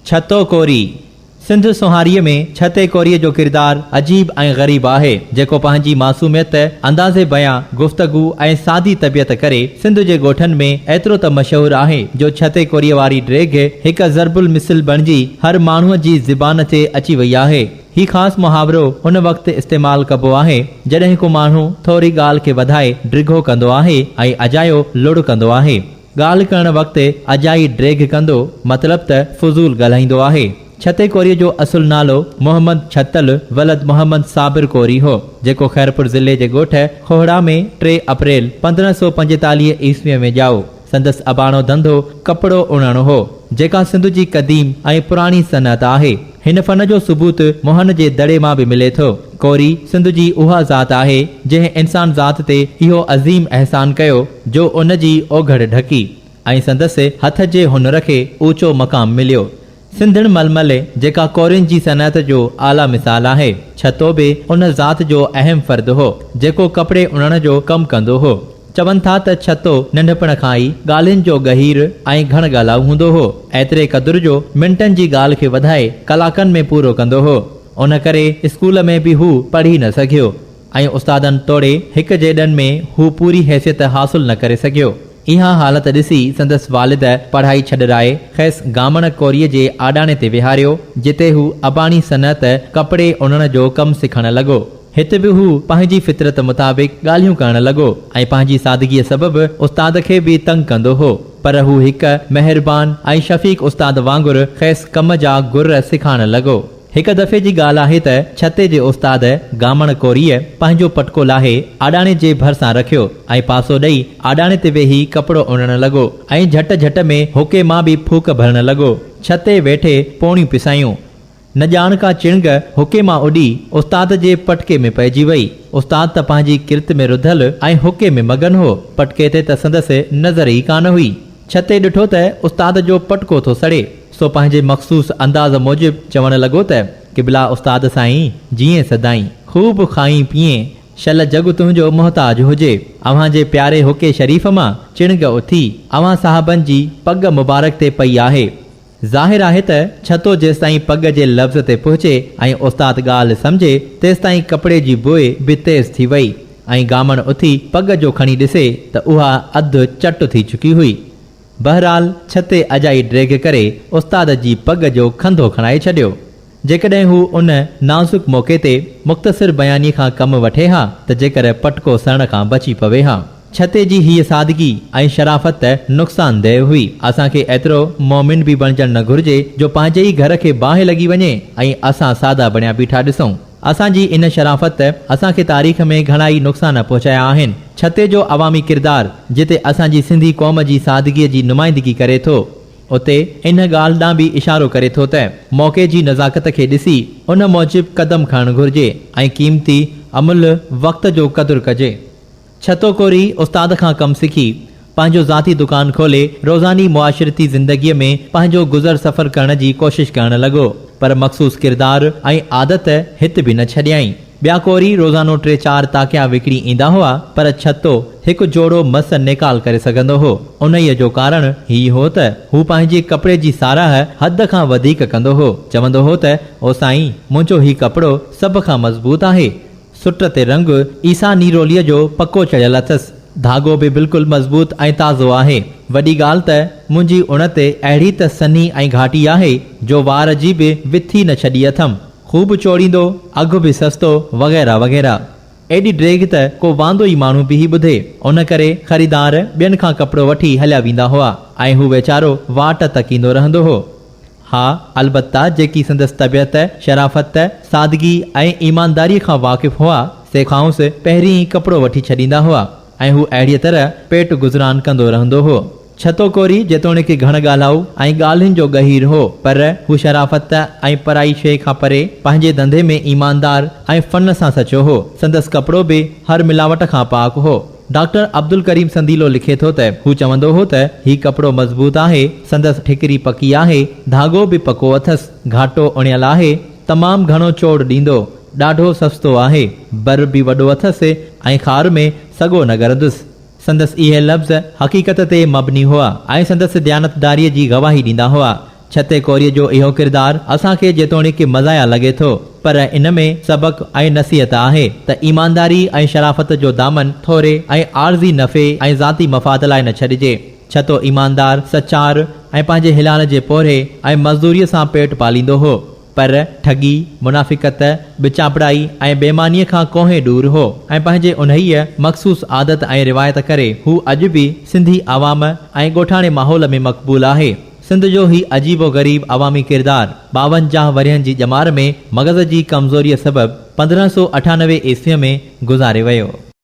छतो कोरी। सिंध सुहारीअ में छते कोरीअ जो किरदार अजीब ऐं ग़रीब आहे, जेको पंहिंजी मासूमियत, अंदाज़े बयां, गुफ़्तगू ऐं सादी तबियत करे सिंध जे ॻोठनि में एतिरो त मशहूरु आहे जो छते कोरीअ वारी ड्रेग हिक ज़रबुल मिसल बणिजी हर माण्हूअ जी ज़बान ते अची वई आहे। ही ख़ासि मुहावरो उन वक़्तु इस्तेमालु कबो आहे जॾहिं को माण्हू थोरी ॻाल्हि खे वधाए ड्रिघो कंदो आहे ऐं अजायो लुड़ कंदो आहे। ॻाल्हि करण वक़्तु अजाई ड्रेग कंदो मतिलब त फुज़ूल ॻाल्हाईंदो आहे। छते कोरीअ जो असुल नालो मोहम्मद छत्तल वलद मोहम्मद साबिर कोरी हो, जेको खैरपुर ज़िले जे ॻोठ खोहड़ा में 3 अप्रैल 1545 ईस्वीअ में ॼाओ। संदसि अबाणो धंधो कपिड़ो उणणु हो, जेका सिंध जी क़दीम ऐं पुराणी सनअत आहे। हिन फन जो सबूत मोहन जे दड़े मां बि मिले थो। कोरी सिंध जी उहा ज़ात आहे जंहिं इंसान ज़ात ते इहो अज़ीम अहसान कयो जो उन जी ओघड़ ढकी ऐं संदसि हथ जे हुनर खे ऊचो मक़ाम मिलियो। सिंधण मलमल जेका कोरियुनि जी सनअत जो आला मिसाल आहे। छतो बि उन ज़ात जो अहम फ़र्द हो जेको कपिड़े उणण जो कमु कंदो हो। चवनि था त छतो नंढपण खां ई ॻाल्हियुनि जो गहीर ऐं घण ॻाल्हाउ हूंदो हो। एतिरे क़दुर जो मिंटनि जी ॻाल्हि खे वधाए कलाकनि में पूरो कंदो हो। उन करे स्कूल में बि हू पढ़ी न सघियो ऐं उस्तादनि तोड़े हिक जेॾनि में हू पूरी हैसियत हासिल न करे सघियो। इहा हालत ॾिसी संदसि वालिद पढ़ाई छॾराए खेसि गामण कोरीअ जे आडाणे ते विहारियो, जिते हू अबाणी सनअत कपिड़े उणण जो कमु सिखण लॻो। हिते बि हू पंहिंजी फितरत मुताबिक़ ॻाल्हियूं करण लॻो ऐं पंहिंजी सादगीअ सबबि उस्ताद खे बि तंग कंदो हो। पर हू हिक महिरबान ऐं शफ़ीक उस्ताद वांगुरु खेसि कम जा गुर सिखाइण लॻो। हिक दफ़े जी ॻाल्हि आहे त छते जे उस्ताद गामण कोरीअ पंहिंजो पटको लाहे आडाणे जे भरिसां रखियो ऐं पासो ॾेई आडाणे ते वेही कपिड़ो उणण लॻो ऐं झट झट में हुके मां बि फूक भरण लॻो। छते वेठे पोणियूं पिसायूं। न ॼाण का चिणग हुके मां उॾी उस्ताद जे पटके में पइजी वई। उस्ताद त पंहिंजी किरत में रुधल ऐं हुके में मगन हो। पटके ते त संदसि नज़र ई कान हुई। छते ॾिठो त उस्ताद जो पटको थो सड़े, सो पंहिंजे मख़सूस अंदाज़ मूजिब चवण लॻो त क़िबला उस्ताद साईं, जीअं सदाई खूब खाई पिए, शल जग तुंहिंजो मोहताज हुजे। अव्हां जे प्यारे हुके शरीफ़ मां चिणग उथी अव्हां साहबनि जी पग मुबारक ते पई आहे। ज़ाहिर आहे त छतो जेसिताईं पग जे लफ़्ज़ ते पहुचे ऐं उस्ताद ॻाल्हि सम्झे तेसिताईं कपिड़े जी बुए बि तेज़ थी वई ऐं गामण उथी पग जो खणी ॾिसे त उहा अधु चट थी चुकी हुई। बहरहाल छते अजाई ड्रेग करे उस्ताद जी पग जो खंधो खणाए छॾियो। जेकॾहिं हू उन नाज़ुक मौक़े ते मुख़्तसिर बयानी खां कमु वठे हा त जेकर पटको सड़ण खां बची पवे हा। छते जी हीअ सादगी ऐं शराफ़त नुक़सानदेह हुई। असांखे एतिरो मोमिन बि बणजण न घुर्जे जो पंहिंजे ई घर खे बाहि लॻी वञे ऐं असां सादा बणिया बीठा ॾिसूं। असांजी इन शराफ़त असांखे तारीख़ में घणा ई नुक़सान पहुचाया आहिनि। छते जो अवामी किरदार जिते असांजी सिंधी क़ौम जी सादगीअ जी नुमाइंदगी करे थो, उते इन ॻाल्हि ॾांहुं बि इशारो करे थो त मौक़े जी नज़ाकत खे ॾिसी उन मूजिब क़दम खणणु घुर्जे ऐं क़ीमती अमुल वक़्त जो क़दुरु कजे। छतो कोरी उस्ताद खां कमु सिखी पंहिंजो ज़ाती दुकान खोले रोज़ानी मुआशरती ज़िंदगीअ में पंहिंजो गुज़र सफ़र करण जी कोशिशि करण लॻो, पर मख़सूस किरदार ऐं आदत हित बि न छॾियईं। ॿिया कोरी रोज़ानो 3-4 ताकिया विकिणी ईंदा हुआ, पर छतो हिकु जोड़ो मस निकाल करे सघंदो हो। उन्हीअ जो कारण ही हो त हू पंहिंजे कपिड़े जी साराह हद खां वधीक कंदो हो। चवंदो हो त ओ साईं, मुंहिंजो ही कपिड़ो सभ खां मज़बूत आहे। सुट ते रंग ईसा नीरोलीअ जो पको चढ़ियल अथसि। धागो बि बिल्कुलु मज़बूत ऐं ताज़ो आहे। वॾी ॻाल्हि त मुंहिंजी उण ते अहिड़ी त सनी ऐं घाटी आहे जो वार जी बि विथी न छॾी अथमि। ख़ूब चोड़ींदो, अघु बि सस्तो, वग़ैरह वग़ैरह। एॾी ड्रेग त को वांदो ई माण्हू बि ॿुधे। उन करे ख़रीदार ॿियनि खां कपिड़ो वठी हलिया वेंदा हुआ ऐं हू वीचारो वाट तकींदो रहंदो हो। हा, अलबत्ता जेकी संदसि तबियत, शराफ़त, सादगी ऐं ईमानदारीअ खां वाक़िफ़ हुआ से खांसि पहिरीं ई कपिड़ो वठी छॾींदा हुआ ऐं हू अहिड़ीअ तरह पेट गुज़रान कंदो रहंदो हो। छतो कोरी जेतोणीकि घण ॻाल्हाऊ ऐं ॻाल्हियुनि जो गहीर हो, पर हू शराफ़त ऐं पराई शइ खां परे पंहिंजे धंधे में ईमानदार ऐं फन सां सचो हो। संदसि कपिड़ो बि हर मिलावट खां पाक हो। डॉक्टर अब्दुल करीम संदीलो लिखे थो त हू चवंदो हो त ही कपिड़ो मज़बूत आहे, संदसि ठिकरी पकी आहे, धागो बि पको अथसि, घाटो उणियल आहे, तमामु घणो चोड़ ॾींदो, ॾाढो सस्तो आहे, बर बि वॾो अथसि ऐं खार में सॻो न गरदुसि। संदसि इहे लफ़्ज़ हक़ीक़त ते मबनी हुआ ऐं संदसि दयानतदारीअ जी गवाही ॾींदा हुआ। छते कोरीअ जो इहो किरदार असांखे जेतोणीकि मज़ाया लॻे थो, पर इन में सबक ऐं नसीहत आहे त ईमानदारी ऐं शराफ़त जो दामन थोरे ऐं आर्ज़ी नफ़े ऐं ज़ाती मफ़ाद लाइ न छॾिजे। छतो ईमानदार, सचार ऐं पंहिंजे हिलाल जे पोरे ऐं मज़दूरीअ सां पेट पालींदो हो, पर ठगी, मुनाफ़िकत, बिचापड़ाई ऐं बेमानीअ खां कोहे दूर हो ऐं पंहिंजे उन्हीअ मख़सूस आदत ऐं रिवायत करे हू अॼु बि सिंधी आवाम ऐं ॻोठाणे माहौल में मक़बूल आहे। सिंध जो ही अजीबो गरीब अवामी किरदार 52 वरियनि जी ॼमार में मग़ज़ जी कमज़ोरीअ सबबि 1598 ईस्वीअ में गुज़ारे वियो।